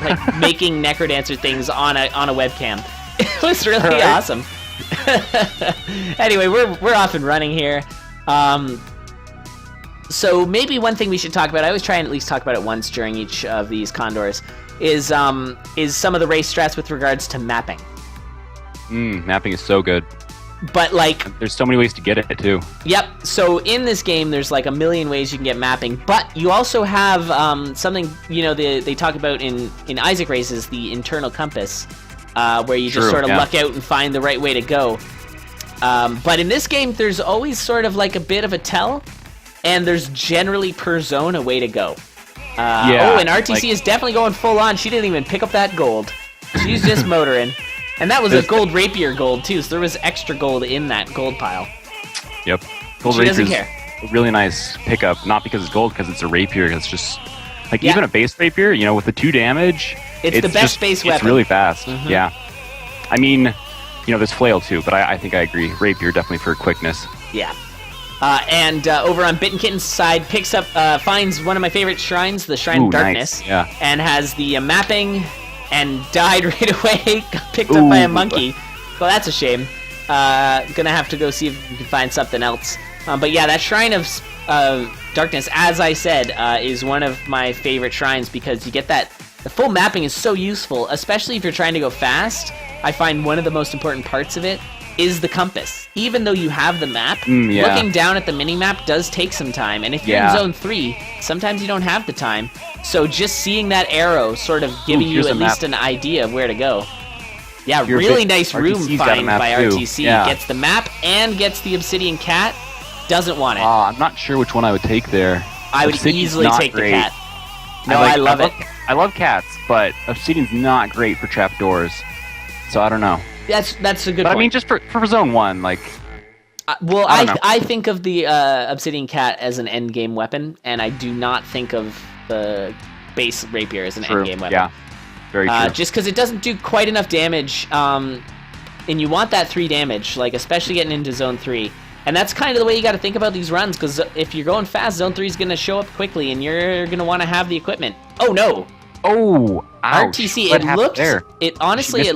like making necrodancer things on a webcam. It was really awesome. Anyway, we're off and running here. So maybe one thing we should talk about, I always try and at least talk about it once during each of these Condors, is some of the race strats with regards to mapping. Mapping is so good. But like, there's so many ways to get it too. Yep. So in this game, there's like a million ways you can get mapping, but you also have something, you know, they talk about in Isaac races, the internal compass, where you just sort of luck out and find the right way to go. But in this game, there's always sort of like a bit of a tell, and there's generally per zone a way to go. And ArrTeaSea is definitely going full on. She didn't even pick up that gold. She's just motoring. And that was a gold rapier gold, too, so there was extra gold in that gold pile. Yep. Gold she doesn't care. A really nice pickup, not because it's gold, because it's a rapier. It's just, like, even a base rapier, you know, with the 2 damage... It's the best base weapon. It's really fast, yeah. I mean, you know, there's flail, too, but I think I agree. Rapier, definitely for quickness. Yeah. And over on BittenKitten's side, picks up, finds one of my favorite shrines, the Shrine of Darkness, and has the mapping... and died right away, got picked up by a monkey. Well, that's a shame. Gonna have to go see if we can find something else. But yeah, that Shrine of Darkness, as I said, is one of my favorite shrines because you get that... The full mapping is so useful, especially if you're trying to go fast. I find one of the most important parts of it is the compass. Even though you have the map, looking down at the mini-map does take some time. And if you're in Zone 3, sometimes you don't have the time. So just seeing that arrow sort of giving you at least an idea of where to go. Yeah, really nice room find by ArrTeaSea. Gets the map and gets the obsidian cat. Doesn't want it. I'm not sure which one I would take there. I would easily take the cat. No, I love it. I love cats, but obsidian's not great for trapdoors. So I don't know. That's a good point. But I mean, just for Zone 1, like... I think of the obsidian cat as an endgame weapon, and I do not think of the base rapier as an endgame weapon. Yeah, very true. Just because it doesn't do quite enough damage, and you want that 3 damage, like especially getting into Zone 3. And that's kind of the way you got to think about these runs, because if you're going fast, Zone 3 is going to show up quickly, and you're going to want to have the equipment. Oh, no! Oh, ouch. ArrTeaSea, it looked... It honestly,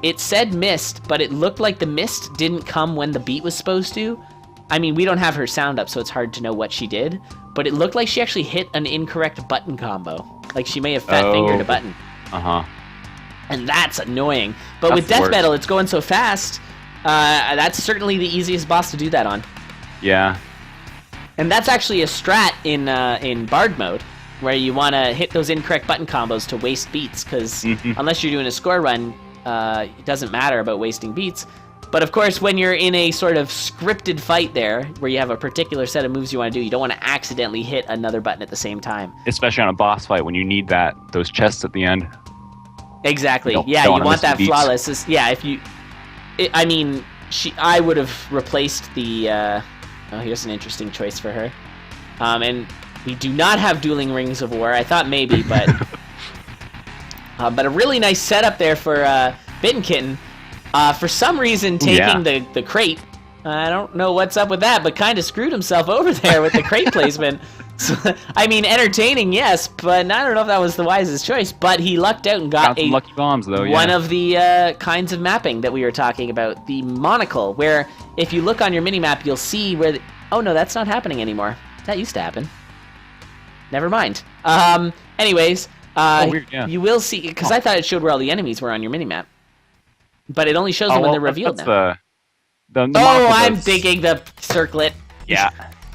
it said mist, but it looked like the mist didn't come when the beat was supposed to. I mean, we don't have her sound up, so it's hard to know what she did. But it looked like she actually hit an incorrect button combo. Like, she may have fat-fingered a button. And that's annoying. But with Death Metal, it's going so fast, that's certainly the easiest boss to do that on. Yeah. And that's actually a strat in Bard mode, where you want to hit those incorrect button combos to waste beats, because unless you're doing a score run, it doesn't matter about wasting beats. But of course, when you're in a sort of scripted fight there, where you have a particular set of moves you want to do, you don't want to accidentally hit another button at the same time. Especially on a boss fight, when you need those chests at the end. Exactly. You want that flawless. Yeah, if you... I mean, I would have replaced the... here's an interesting choice for her. And we do not have Dueling Rings of War. I thought maybe, but... but a really nice setup there for BittenKitten. For some reason, taking the crate. I don't know what's up with that, but kind of screwed himself over there with the crate placement. So, I mean, entertaining, yes, but I don't know if that was the wisest choice. But he lucked out and got some lucky bombs, though. One of the kinds of mapping that we were talking about, the monocle, where if you look on your minimap, you'll see where... Oh, no, that's not happening anymore. That used to happen. Never mind. Anyways, you will see... Because I thought it showed where all the enemies were on your minimap. But it only shows them when they're revealed now. I'm thinking the circlet. Yeah.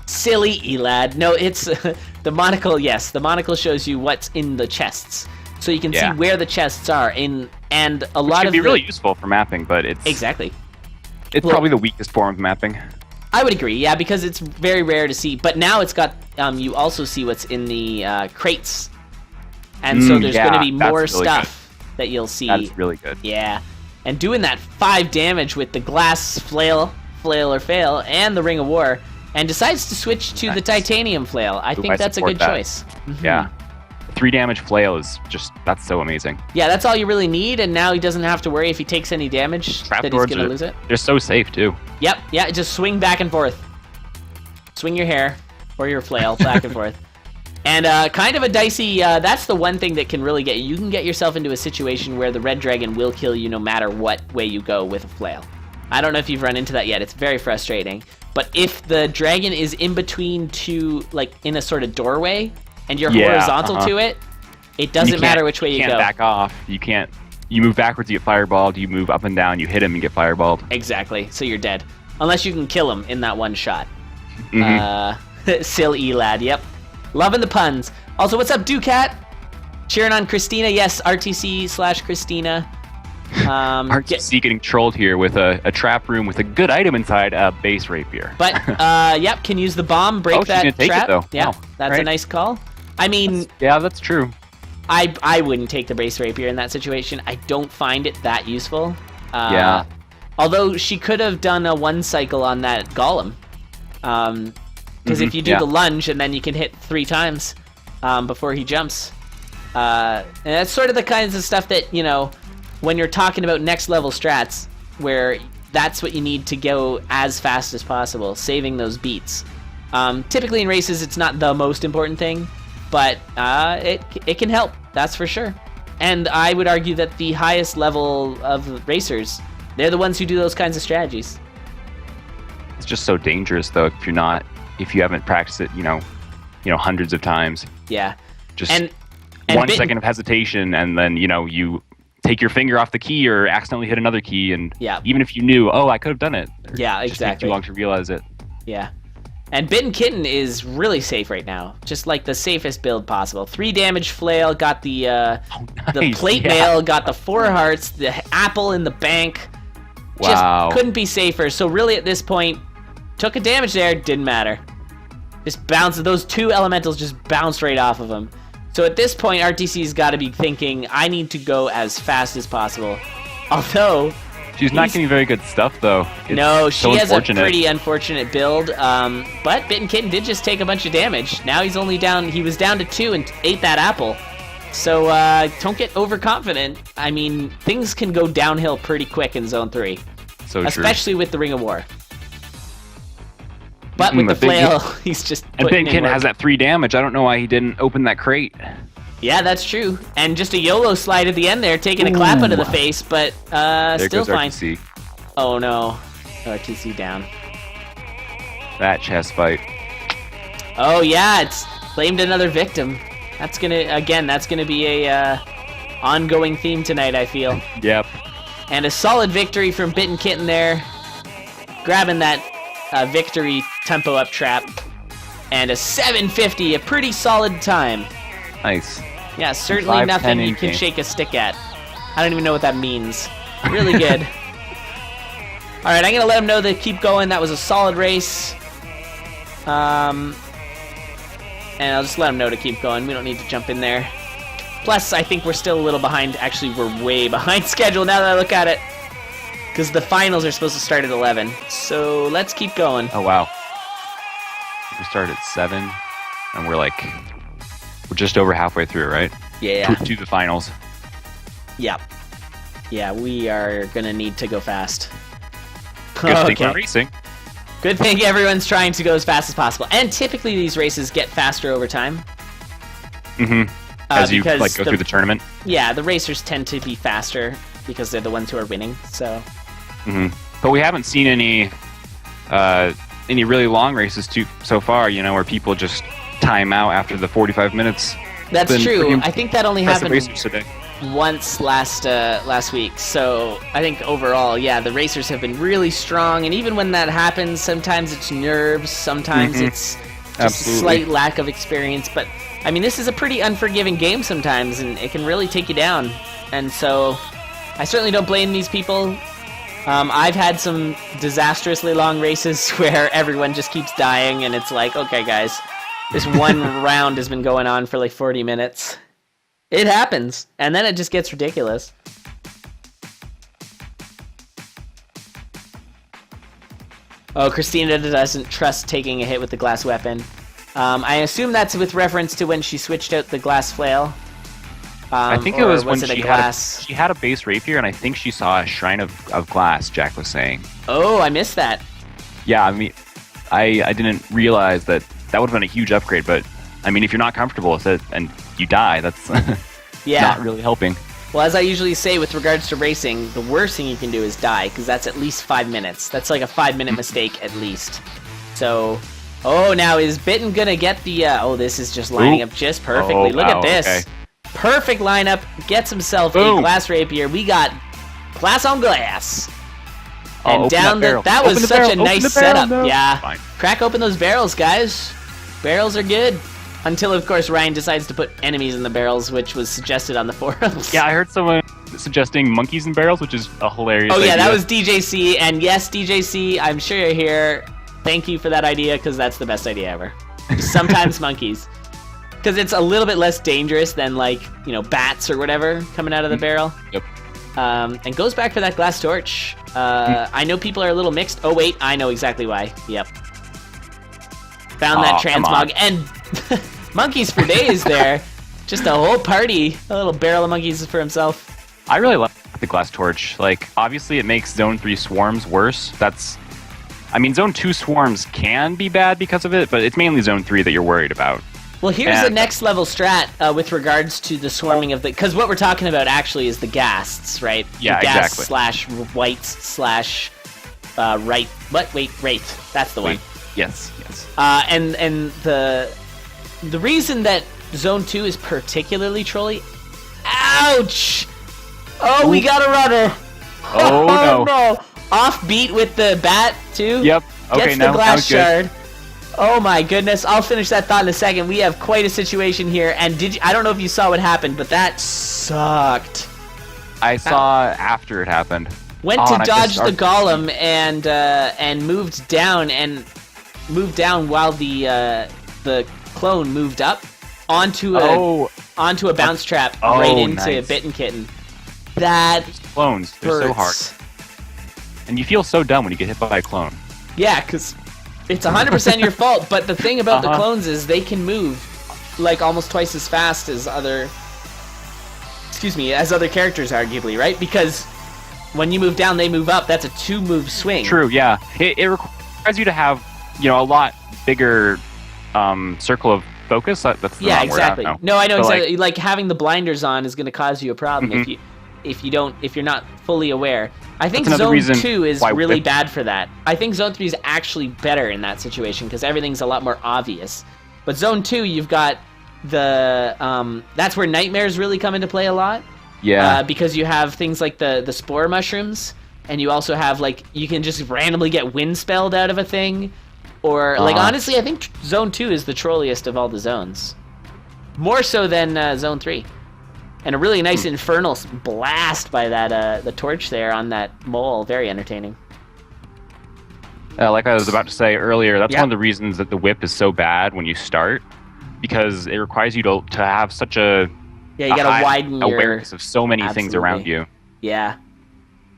Silly Elad. No, it's the monocle. Yes, the monocle shows you what's in the chests, so you can see where the chests are. And a lot of be really useful for mapping, but it's It's probably the weakest form of mapping. I would agree. Yeah, because it's very rare to see. But now it's got you also see what's in the crates, and so there's going to be more really stuff that you'll see. That's really good. Yeah. And doing that 5 damage with the glass flail or fail, and the Ring of War, and decides to switch to the titanium flail. I think that's a good choice. Yeah. 3 damage flail is that's so amazing. Yeah, that's all you really need, and now he doesn't have to worry if he takes any damage that he's going to lose it. They're so safe, too. Yep, just swing back and forth. Swing your hair, or your flail, back and forth. And kind of a dicey, that's the one thing that can really get you. You can get yourself into a situation where the red dragon will kill you no matter what way you go with a flail. I don't know if you've run into that yet. It's very frustrating. But if the dragon is in between two, like in a sort of doorway, and you're horizontal to it, it doesn't matter which way you go. You can't back off. You can't. You move backwards, you get fireballed. You move up and down, you hit him, and get fireballed. Exactly. So you're dead. Unless you can kill him in that one shot. Sil E-Lad, yep. Loving the puns. Also, what's up, Ducat? Cheering on Christina. Yes, ArrTeaSea/Christina. ArrTeaSea getting trolled here with a trap room with a good item inside, a base rapier. But, yep, can use the bomb, break that she's gonna take trap. it, though. Yeah, Oh, that's right. a nice call. I mean... Yeah, that's true. I wouldn't take the base rapier in that situation. I don't find it that useful. Yeah. Although she could have done a one cycle on that golem. Because if you do the lunge and then you can hit 3 times before he jumps. And that's sort of the kinds of stuff that, you know, when you're talking about next level strats, where that's what you need to go as fast as possible, saving those beats. Typically in races, it's not the most important thing, but it can help, that's for sure. And I would argue that the highest level of racers, they're the ones who do those kinds of strategies. It's just so dangerous, though, if you haven't practiced it, you know, hundreds of times. Yeah. Just and 1 second of hesitation, and then, you know, you take your finger off the key or accidentally hit another key, and even if you knew, I could have done it. Yeah, exactly. It just takes too long to realize it. Yeah. And BittenKitten is really safe right now. Just like the safest build possible. 3 damage flail, got the the plate mail, got the 4 hearts, the apple in the bank. Wow. Just couldn't be safer. So really at this point, took a damage there, didn't matter. Just bounced, those 2 elementals just bounced right off of him. So at this point, ArrTeaSea's got to be thinking, I need to go as fast as possible. Although... She's not getting very good stuff, though. No, she has a pretty unfortunate build. But BittenKitten did just take a bunch of damage. Now he's only down... He was down to 2 and ate that apple. So don't get overconfident. I mean, things can go downhill pretty quick in Zone 3. So true. Especially with the Ring of War. But with the flail, he's just and BittenKitten has that 3 damage. I don't know why he didn't open that crate. Yeah, that's true. And just a YOLO slide at the end there, taking a clap into the face, but still fine. ArrTeaSea. Oh no. ArrTeaSea down. That chest fight. Oh yeah, it's claimed another victim. That's gonna be a ongoing theme tonight, I feel. Yep. And a solid victory from BittenKitten there. Grabbing that victory tempo up trap. And a 750, a pretty solid time. Nice. Yeah, certainly nothing you can shake a stick at. I don't even know what that means. Really good. Alright, I'm going to let him know to keep going. That was a solid race. And I'll just let him know to keep going. We don't need to jump in there. Plus, I think we're still a little behind. Actually, we're way behind schedule now that I look at it. Because the finals are supposed to start at 11. So let's keep going. Oh, wow. We started at 7, and we're just over halfway through, right? Yeah. To the finals. Yep. Yeah, we are going to need to go fast. Good thing we're racing. Good thing everyone's trying to go as fast as possible. And typically these races get faster over time. Mm-hmm. As you go through the tournament? Yeah, the racers tend to be faster because they're the ones who are winning, so... Mm-hmm. But we haven't seen any really long races so far, you know, where people just time out after the 45 minutes. That's true. I think that only happened today. once last week. So I think overall, yeah, the racers have been really strong. And even when that happens, sometimes it's nerves, sometimes it's just a slight lack of experience. But I mean, this is a pretty unforgiving game sometimes, and it can really take you down. And so I certainly don't blame these people. I've had some disastrously long races where everyone just keeps dying, and it's like, okay, guys, this one round has been going on for like 40 minutes. It happens, and then it just gets ridiculous. Oh, Christina doesn't trust taking a hit with the glass weapon. I assume that's with reference to when she switched out the glass flail. I think it was when she had a base rapier, and I think she saw a shrine of glass, Jack was saying. Oh, I missed that. Yeah, I mean, I didn't realize that would have been a huge upgrade, but I mean, if you're not comfortable with it and you die, that's not really helping. Well, as I usually say with regards to racing, the worst thing you can do is die, because that's at least 5 minutes. That's like a 5-minute mistake at least. So, now is Bitten gonna get the... this is just lining up just perfectly. Look at this. Okay. Perfect lineup. Gets himself a glass rapier. We got glass on glass. And down that was such a nice setup. No. Yeah. Fine. Crack open those barrels, guys. Barrels are good. Until, of course, Ryan decides to put enemies in the barrels, which was suggested on the forums. Yeah, I heard someone suggesting monkeys in barrels, which is a hilarious idea. That was DJC. And yes, DJC, I'm sure you're here. Thank you for that idea, because that's the best idea ever. Sometimes monkeys. Because it's a little bit less dangerous than, like, bats or whatever coming out of the barrel. Yep. And goes back for that glass torch. I know people are a little mixed. Oh, wait, I know exactly why. Yep. Found that transmog. And monkeys for days there. Just a whole party. A little barrel of monkeys for himself. I really love the glass torch. Like, obviously it makes Zone 3 swarms worse. Zone 2 swarms can be bad because of it, but it's mainly Zone 3 that you're worried about. Well, here's the next level strat with regards to the swarming of the... Because what we're talking about actually is the ghasts, right? Yeah, the exactly. /whites/ Wraith. That's the one. Yes. And the reason that Zone 2 is particularly trolly... Ouch! Oh, we got a runner. Oh, no. Offbeat with the bat, too. Yep. Okay, Gets the glass shard. Oh my goodness, I'll finish that thought in a second. We have quite a situation here, and I don't know if you saw what happened, but that sucked. I saw after it happened. Went to dodge the golem and moved down while the clone moved up onto a bounce trap right into BittenKitten. That clones, they're so hard. And you feel so dumb when you get hit by a clone. Yeah, because it's 100% your fault, but the thing about the clones is they can move like almost twice as fast as other characters, arguably, right? Because when you move down, they move up. That's a 2-move swing. True, yeah. It requires you to have, a lot bigger circle of focus. That's the wrong exactly. Word. No, I know exactly. Like having the blinders on is going to cause you a problem if you're not fully aware. I think Zone 2 is really bad for that. I think Zone 3 is actually better in that situation because everything's a lot more obvious. But Zone 2, you've got that's where nightmares really come into play a lot. Yeah. Because you have things like the spore mushrooms, and you also have you can just randomly get wind spelled out of a thing. Or honestly, I think Zone 2 is the trolliest of all the zones. More so than Zone 3. And a really nice infernal blast by that the torch there on that mole. Very entertaining. Like I was about to say earlier, that's one of the reasons that the whip is so bad when you start, because it requires you to have such a you gotta widen your awareness of so many things around you. Yeah,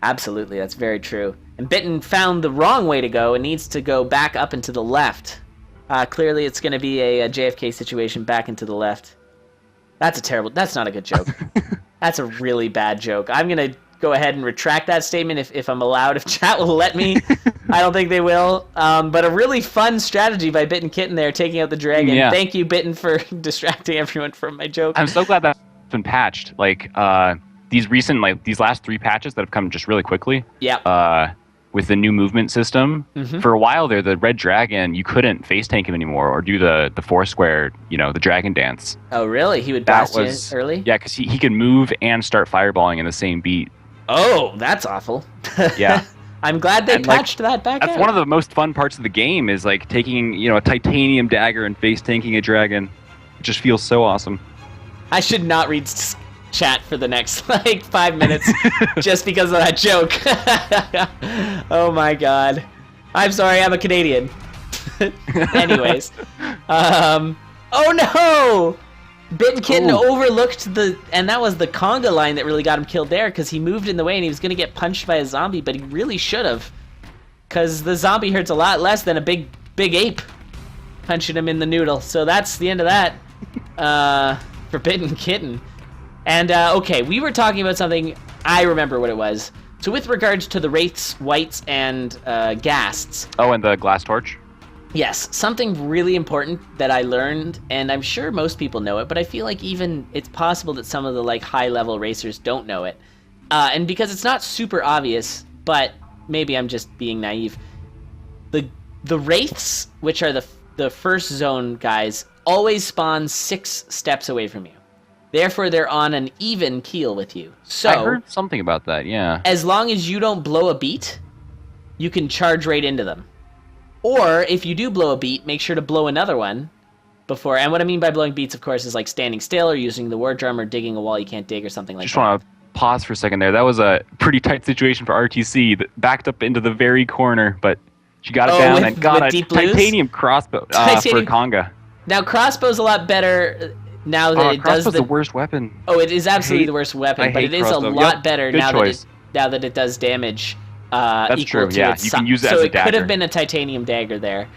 absolutely, that's very true. And Bitten found the wrong way to go and needs to go back up and to the left. Clearly, it's going to be a JFK situation back into the left. That's not a good joke. That's a really bad joke. I'm going to go ahead and retract that statement if I'm allowed, if chat will let me. I don't think they will. But a really fun strategy by BittenKitten there, taking out the dragon. Yeah. Thank you, Bitten, for distracting everyone from my joke. I'm so glad that's been patched. These last 3 patches that have come just really quickly. Yeah. With the new movement system. Mm-hmm. For a while there, the red dragon, you couldn't face tank him anymore or do the 4-square, the dragon dance. Oh, really? He would blast you early? Yeah, because he could move and start fireballing in the same beat. Oh, that's awful. Yeah. I'm glad they patched that back That's one of the most fun parts of the game is taking, a titanium dagger and face tanking a dragon. It just feels so awesome. I should not read chat for the next 5 minutes just because of that joke. Oh my god. I'm sorry, I'm a Canadian. Anyways. Oh no! BittenKitten overlooked and that was the conga line that really got him killed there because he moved in the way and he was going to get punched by a zombie, but he really should have. Because the zombie hurts a lot less than a big ape punching him in the noodle. So that's the end of that for BittenKitten. And, okay, we were talking about something, I remember what it was. So with regards to the wraiths, whites, and ghasts. Oh, and the glass torch? Yes, something really important that I learned, and I'm sure most people know it, but I feel like even it's possible that some of the like high-level racers don't know it. And because it's not super obvious, but maybe I'm just being naive. The wraiths, which are the first zone guys, always spawn 6 steps away from you. Therefore, they're on an even keel with you. So I heard something about that. Yeah. As long as you don't blow a beat, you can charge right into them. Or if you do blow a beat, make sure to blow another one before. And what I mean by blowing beats, of course, is like standing still or using the war drum or digging a wall you can't dig or something like that. Just want to pause for a second there. That was a pretty tight situation for RTC. That backed up into the very corner, but she got it down and got a titanium crossbow for Conga. Now, crossbow's a lot better now that it does the worst weapon. Oh, it is absolutely the worst weapon, but it is a lot better now that it does damage. That's true. Yeah, you can use it as a dagger. So it could have been a titanium dagger there.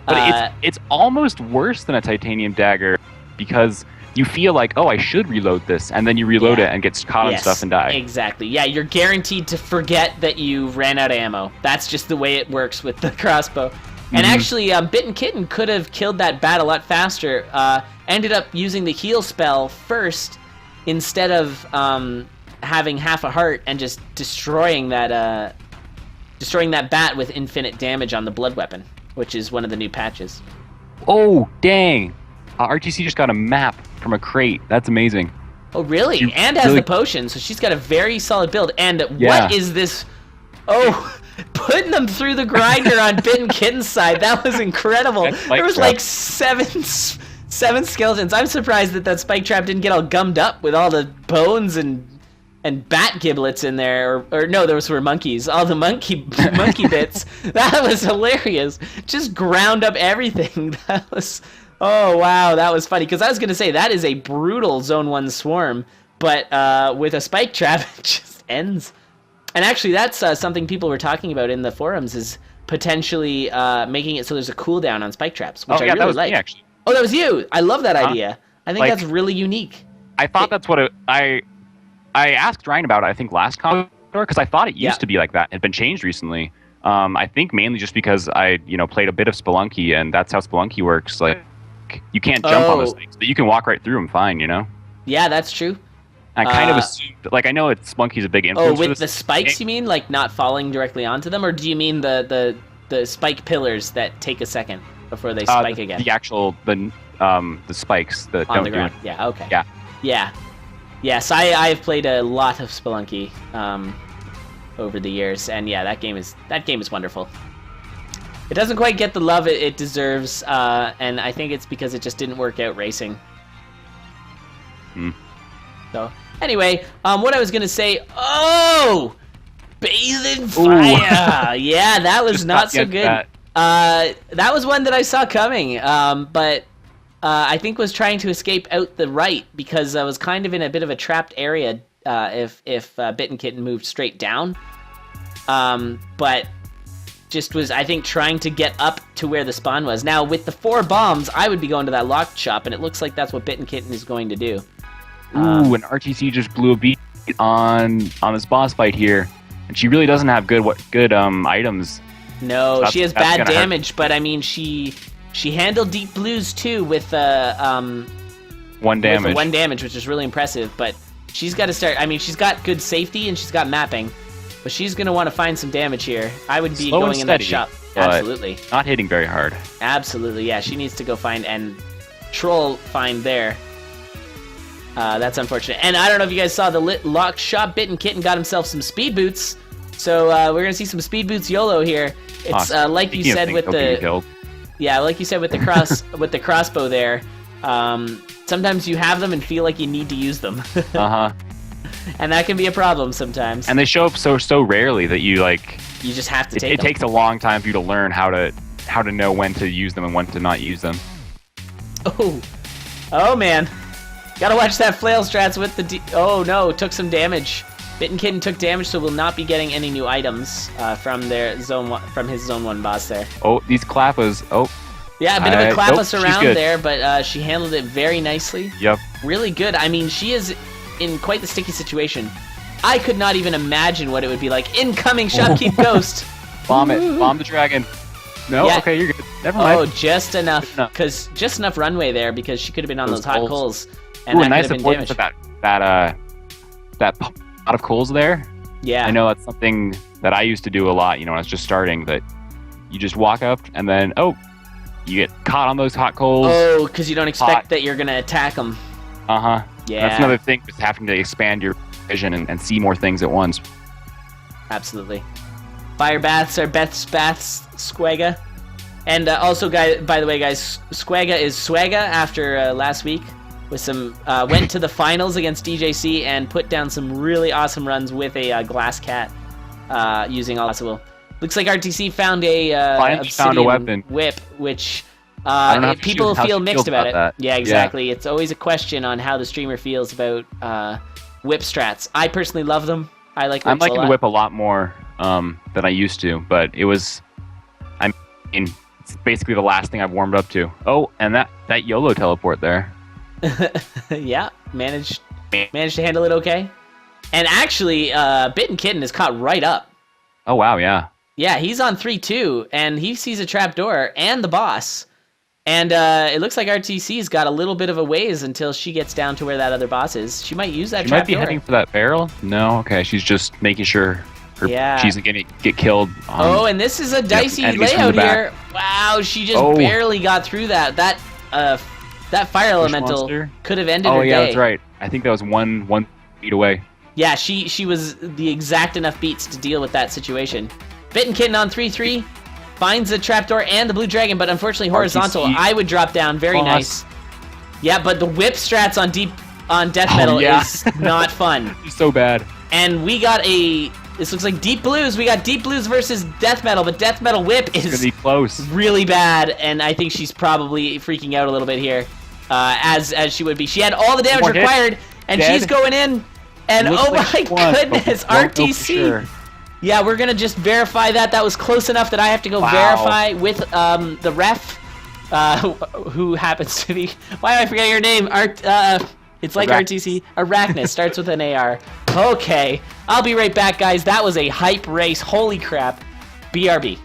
But it's almost worse than a titanium dagger because you feel like, oh, I should reload this, and then you reload it and get caught on stuff and die. Exactly. Yeah, you're guaranteed to forget that you ran out of ammo. That's just the way it works with the crossbow. And actually, BittenKitten could have killed that bat a lot faster. Ended up using the heal spell first instead of having half a heart and just destroying that bat with infinite damage on the blood weapon, which is one of the new patches. Oh, dang. RTC just got a map from a crate. That's amazing. Oh, really? And has the potion, so she's got a very solid build. And what is this? Oh, putting them through the grinder on BittenKitten's side. That was incredible. There was like seven skeletons. I'm surprised that spike trap didn't get all gummed up with all the bones and bat giblets in there, or no, those were monkeys. All the monkey bits. That was hilarious. Just ground up everything. That was, oh wow, that was funny. Because I was gonna say that is a brutal Zone 1 swarm, but with a spike trap, it just ends. And actually, that's something people were talking about in the forums is potentially making it so there's a cooldown on spike traps, which I really that was like. Me, actually. Oh, that was you. I love that idea. I think that's really unique. I thought that's what I asked Ryan about it, I think, last Commodore, because I thought it used to be like that. It had been changed recently. I think mainly just because I, played a bit of Spelunky, and that's how Spelunky works. Like, you can't jump on those things, but you can walk right through them fine, Yeah, that's true. I kind of assumed, like, I know Spelunky's a big influence. Oh, with the spikes, you mean? Like, not falling directly onto them? Or do you mean the spike pillars that take a second before they spike again? The actual, the spikes that on don't the ground. do it. Yeah, okay. Yeah. Yes, I've played a lot of Spelunky over the years, and yeah, that game is wonderful. It doesn't quite get the love it deserves, and I think it's because it just didn't work out racing. So anyway, what I was gonna say, Bathe in Fire. Yeah, that was not so good. That was one that I saw coming, but I think was trying to escape out the right because I was kind of in a bit of a trapped area if BittenKitten moved straight down. But just was, I think, trying to get up to where the spawn was. Now, with the 4 bombs, I would be going to that locked shop, and it looks like that's what BittenKitten is going to do. Ooh, and RTC just blew a beat on this boss fight here, and she really doesn't have good items. No, so she has bad damage, but I mean, she handled deep blues too with 1 damage. With 1 damage, which is really impressive. But she's got to start. I mean, she's got good safety and she's got mapping, but she's gonna want to find some damage here. I would be going in that shop. Absolutely. Not hitting very hard. Absolutely, yeah. She needs to go find and troll find there. That's unfortunate. And I don't know if you guys saw the locked shop. BittenKitten got himself some speed boots. So we're gonna see some speed boots YOLO here. It's like you said with the like you said with the with the crossbow there. Sometimes you have them and feel like you need to use them. And that can be a problem sometimes. And they show up so rarely that you just have to take them. It takes a long time for you to learn how to know when to use them and when to not use them. Oh man. Gotta watch that flail strats with the oh no, took some damage. BittenKitten took damage, so will not be getting any new items from his Zone 1 boss there. Oh, these Klappas. Oh. Yeah, a bit of a Klappas around there, but she handled it very nicely. Yep. Really good. I mean, she is in quite the sticky situation. I could not even imagine what it would be like. Incoming Shopkeep Ghost. Bomb it. Bomb the dragon. No? Yeah. Okay, you're good. Never mind. Oh, just enough, because just enough runway there, because she could have been on those hot coals, and Ooh, that nice could have been avoidance damaged. of that pot of coals there. Yeah. I know that's something that I used to do a lot, when I was just starting, that you just walk up and then, you get caught on those hot coals. Oh, because you don't expect that you're going to attack them. Uh-huh. Yeah. That's another thing, just having to expand your vision and see more things at once. Absolutely. Fire baths are Beth's baths, Squaga. And also, by the way, guys, Squaga is Swaga after last week. With some went to the finals against DJC and put down some really awesome runs with a glass cat using possible. Looks like ArrTeaSea found a weapon whip, which people feel mixed about it. That. Yeah, exactly. Yeah. It's always a question on how the streamer feels about whip strats. I personally love them. I like. I'm liking the whip a lot more than I used to, but it's basically the last thing I've warmed up to. Oh, and that YOLO teleport there. Yeah, managed to handle it okay. And actually, BittenKitten is caught right up. Oh, wow, yeah. Yeah, he's on 3-2, and he sees a trapdoor and the boss. And it looks like ArrTeaSea's got a little bit of a ways until she gets down to where that other boss is. She might use that trapdoor. She might be heading for that barrel? No? Okay, she's just making sure she's going to get killed. And this is a dicey layout here. Wow, she just barely got through that. That fire elemental could have ended her day. Oh, yeah, that's right. I think that was one beat away. Yeah, she was the exact enough beats to deal with that situation. BittenKitten on 3-3 finds the trapdoor and the blue dragon, but unfortunately horizontal. I would drop down. Very nice. Yeah, but the whip strats on death metal is not fun. It's so bad. And we got this looks like deep blues. We got deep blues versus death metal, but death metal whip is gonna be close. Really bad, and I think she's probably freaking out a little bit here. As she would be. She had all the damage required, and she's going in, and my goodness, ArrTeaSea. Sure. Yeah, we're gonna just verify that. That was close enough that I have to go verify with the ref, who happens to be. Why am I forgetting your name? It's like ArrTeaSea. Arachnus starts with an AR. Okay, I'll be right back, guys. That was a hype race. Holy crap. BRB.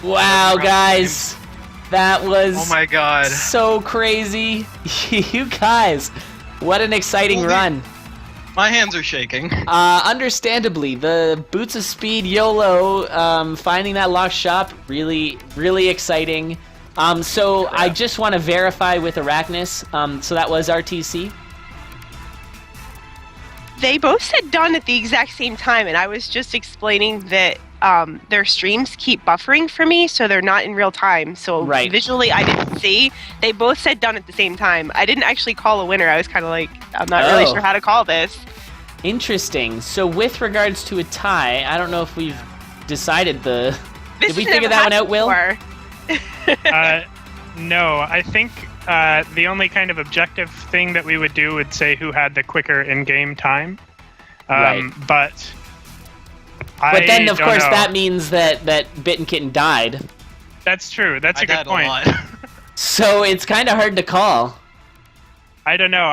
Wow, guys, that was so crazy. You guys, what an exciting run. My hands are shaking. Understandably, the Boots of Speed YOLO, finding that locked shop, really, really exciting. So I just want to verify with Arachnus, so that was ArrTeaSea. They both said done at the exact same time, and I was just explaining that their streams keep buffering for me, so they're not in real time. So visually, I didn't see. They both said done at the same time. I didn't actually call a winner. I was kind of like, I'm not really sure how to call this. Interesting. So with regards to a tie, I don't know if we've decided did we figure that one out, Will? No, I think the only kind of objective thing that we would do would say who had the quicker in-game time. But then, of course, that means that BittenKitten died. That's true. That's a good point. So it's kind of hard to call. I don't know.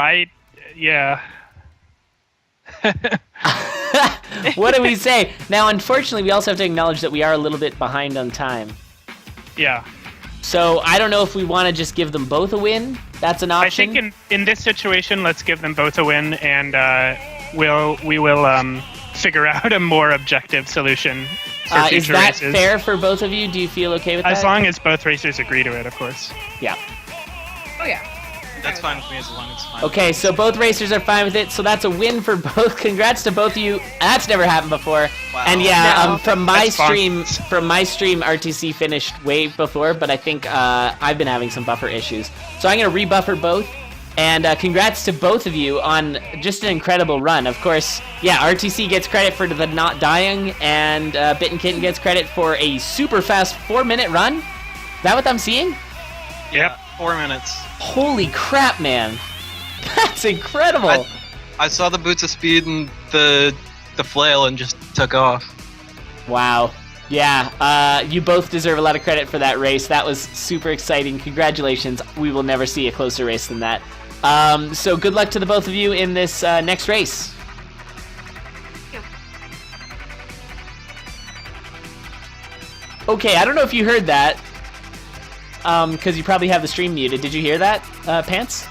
What do we say? Now, unfortunately, we also have to acknowledge that we are a little bit behind on time. Yeah. So I don't know if we want to just give them both a win. That's an option. I think in this situation, let's give them both a win, and we will figure out a more objective solution for future is that races. Fair for both of you? Do you feel okay with that? As long as both racers agree to it, of course. Yeah. Oh yeah. That's fine with me as long as it's fine. Okay, so both racers are fine with it, so that's a win for both. Congrats to both of you. That's never happened before. Wow. And yeah, from my stream, ArrTeaSea finished way before, but I think I've been having some buffer issues. So I'm gonna rebuffer both. And congrats to both of you on just an incredible run. Of course, yeah, ArrTeaSea gets credit for the not dying, and BittenKitten gets credit for a super fast 4-minute run. Is that what I'm seeing? Yep, 4 minutes. Holy crap, man. That's incredible. I saw the Boots of Speed and the flail and just took off. Wow. Yeah, you both deserve a lot of credit for that race. That was super exciting. Congratulations. We will never see a closer race than that. So good luck to the both of you in this next race. Okay, I don't know if you heard that. Because you probably have the stream muted. Did you hear that, Pants?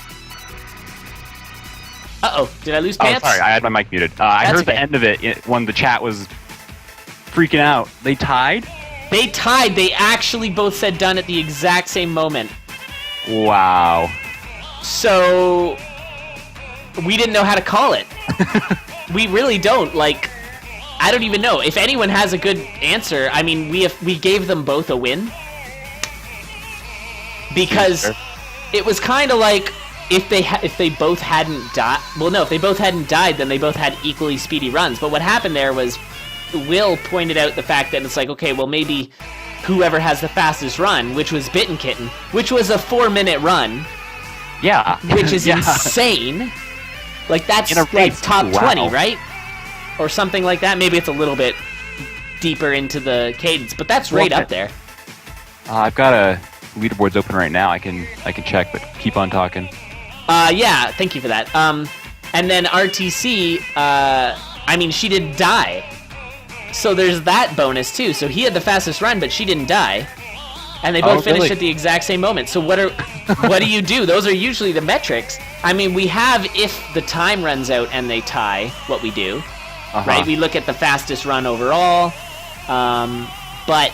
Uh-oh, did I lose Pants? Oh, sorry, I had my mic muted. I heard the end of it when the chat was freaking out. They tied? They tied. They actually both said done at the exact same moment. Wow. So, we didn't know how to call it. We really don't. Like, I don't even know. If anyone has a good answer, I mean, we gave them both a win. Because it was kind of like if they both hadn't died. Well, no, if they both hadn't died, then they both had equally speedy runs. But what happened there was Will pointed out the fact that it's like, okay, well, maybe whoever has the fastest run, which was BittenKitten, which was a 4-minute run. Yeah. Which is insane. Like, that's like top 20, right? Or something like that. Maybe it's a little bit deeper into the cadence, but that's right up there. I've got a leaderboards open right now. I can check, but keep on talking. Yeah, thank you for that. And then ArrTeaSea, I mean, she didn't die. So there's that bonus too. So he had the fastest run, but she didn't die. And they both finished at the exact same moment. So what do you do? Those are usually the metrics. I mean, we have if the time runs out and they tie, what we do. Right? We look at the fastest run overall. But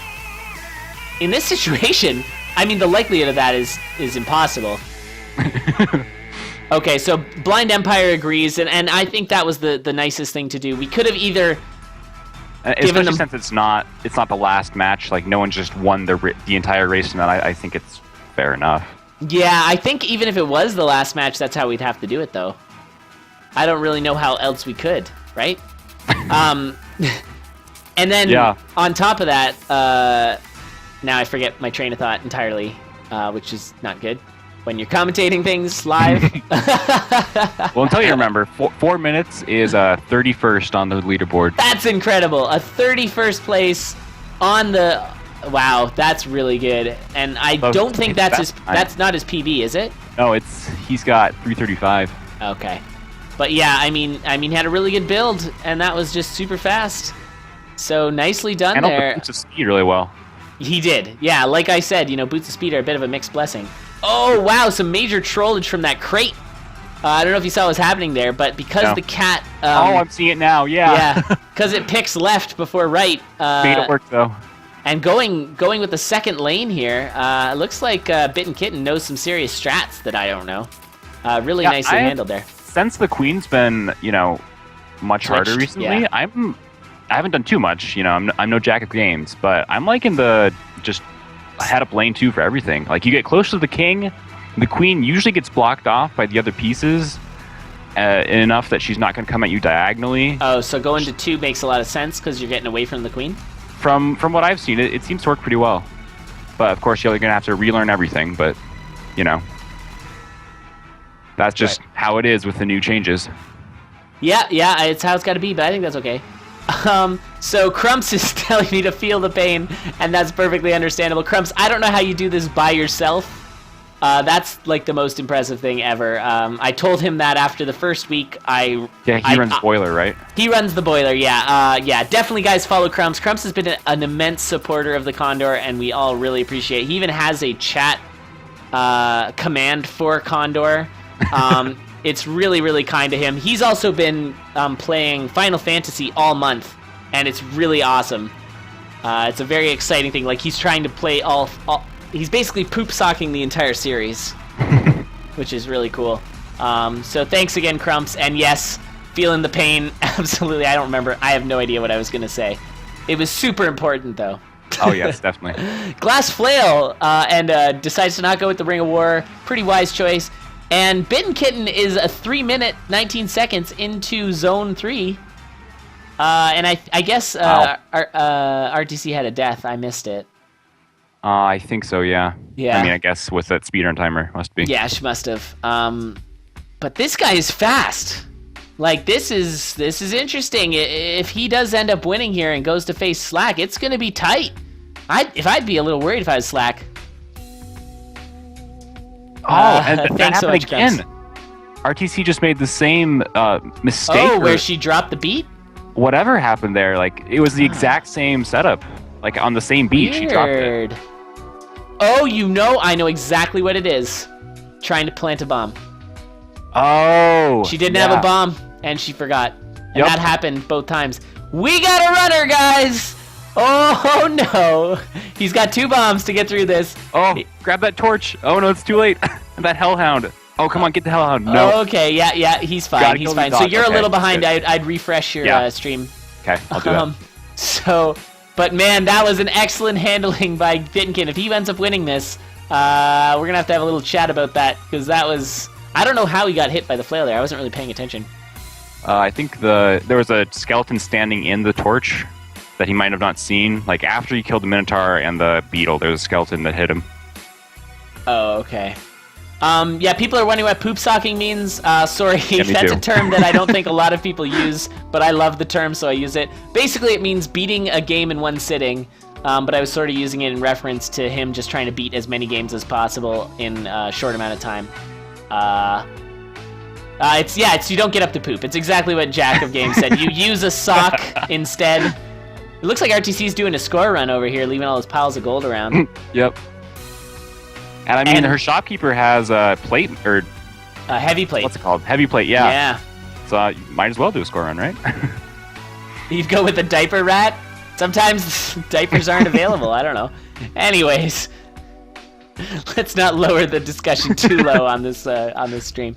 in this situation, I mean, the likelihood of that is impossible. Okay, so Blind Empire agrees, and I think that was the nicest thing to do. We could have either given them, since it's not the last match. Like, no one just won the entire race, and I think it's fair enough. Yeah, I think even if it was the last match, that's how we'd have to do it, though. I don't really know how else we could, right? And then on top of that, now I forget my train of thought entirely, which is not good when you're commentating things live. Well, until you remember, 4 minutes is 31st on the leaderboard. That's incredible. A 31st place on the... Wow, that's really good. And I don't think that's not his PB, is it? No, he's got 3:35. Okay. But yeah, I mean, he had a really good build, and that was just super fast. So nicely done there. And the speed really well. He did. Yeah, like I said, boots of speed are a bit of a mixed blessing. Oh, wow, some major trollage from that crate. I don't know if you saw what was happening there, but because the cat... I'm seeing it now, yeah. Yeah, because it picks left before right. Made it work, though. And going with the second lane here, looks like BittenKitten knows some serious strats that I don't know. Really nicely handled there. Since the Queen's been, much harder recently, I haven't done too much. I'm no jack of games, but I'm liking the just head up lane 2 for everything. Like, you get close to the king, the queen usually gets blocked off by the other pieces enough that she's not going to come at you diagonally. Oh, so going to 2 makes a lot of sense because you're getting away from the queen? From what I've seen, it seems to work pretty well. But of course, you're going to have to relearn everything. But that's just how it is with the new changes. Yeah, it's how it's got to be. But I think that's okay. So Crumps is telling me to feel the pain, and that's perfectly understandable. Crumps, I don't know how you do this by yourself. That's like the most impressive thing ever. I told him that after the first week. He runs the boiler, right? He runs the boiler, yeah. Definitely, guys, follow Crumps. Crumps has been an immense supporter of the Condor, and we all really appreciate it. He even has a chat command for Condor. It's really, really kind to him. He's also been playing Final Fantasy all month, and it's really awesome. It's a very exciting thing. Like, he's trying to play all he's basically poop-socking the entire series, which is really cool. So thanks again, Crumps. And yes, feeling the pain, absolutely. I don't remember. I have no idea what I was going to say. It was super important, though. Oh, yes, definitely. Glass Flail and decides to not go with the Ring of War. Pretty wise choice. And BittenKitten is a 3 minute, 19 seconds into Zone 3. And I guess ArrTeaSea had a death. I missed it. I think so, yeah. Yeah. I mean, I guess with that speedrun timer, must be. Yeah, she must have. But this guy is fast. Like, this is interesting. If he does end up winning here and goes to face Slack, it's going to be tight. I'd be a little worried if I was Slack. And that happened again. ArrTeaSea just made the same mistake. Oh, where she dropped the beat? Whatever happened there, like, it was the exact same setup. Like on the same beat, she dropped it. Oh, I know exactly what it is. Trying to plant a bomb. Oh. She didn't have a bomb, and she forgot. And that happened both times. We got a runner, guys! Oh, no. He's got 2 bombs to get through this. Oh, grab that torch. Oh, no, it's too late. That hellhound. Oh, come on, get the hellhound. No. Oh, okay, yeah, he's fine. He's fine. So you're a little behind. I'd refresh your stream. Okay, I'll do that. So, but man, that was an excellent handling by BittenKitten. If he ends up winning this, we're going to have a little chat about that, because that was... I don't know how he got hit by the flail there. I wasn't really paying attention. I think there was a skeleton standing in the torch that he might have not seen. Like, after he killed the Minotaur and the beetle, there was a skeleton that hit him. Oh, okay. Yeah, people are wondering what poop socking means. Sorry, that's a term that I don't think a lot of people use, but I love the term, so I use it. Basically, it means beating a game in one sitting, but I was sort of using it in reference to him just trying to beat as many games as possible in a short amount of time. It's you don't get up to poop. It's exactly what Jack of Games said. You use a sock instead. It looks like ArrTeaSea's doing a score run over here, leaving all those piles of gold around. Yep. And I mean, her shopkeeper has a plate, or... a heavy plate. What's it called? Heavy plate, yeah. Yeah. So you might as well do a score run, right? You'd go with the diaper rat? Sometimes diapers aren't available, I don't know. Anyways, let's not lower the discussion too low on this stream.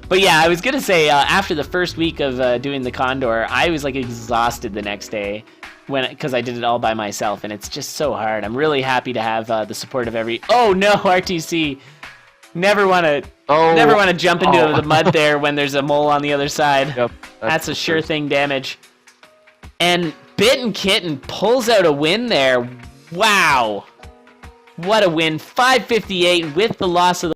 But yeah, I was gonna say, after the first week of doing the Condor, I was like exhausted the next day, because I did it all by myself, and it's just so hard. I'm really happy to have the support of every... Oh no, ArrTeaSea! Never want to jump into the mud there when there's a mole on the other side. Yep, that's a sure thing damage. And BittenKitten pulls out a win there. Wow, what a win! 558 with the loss of the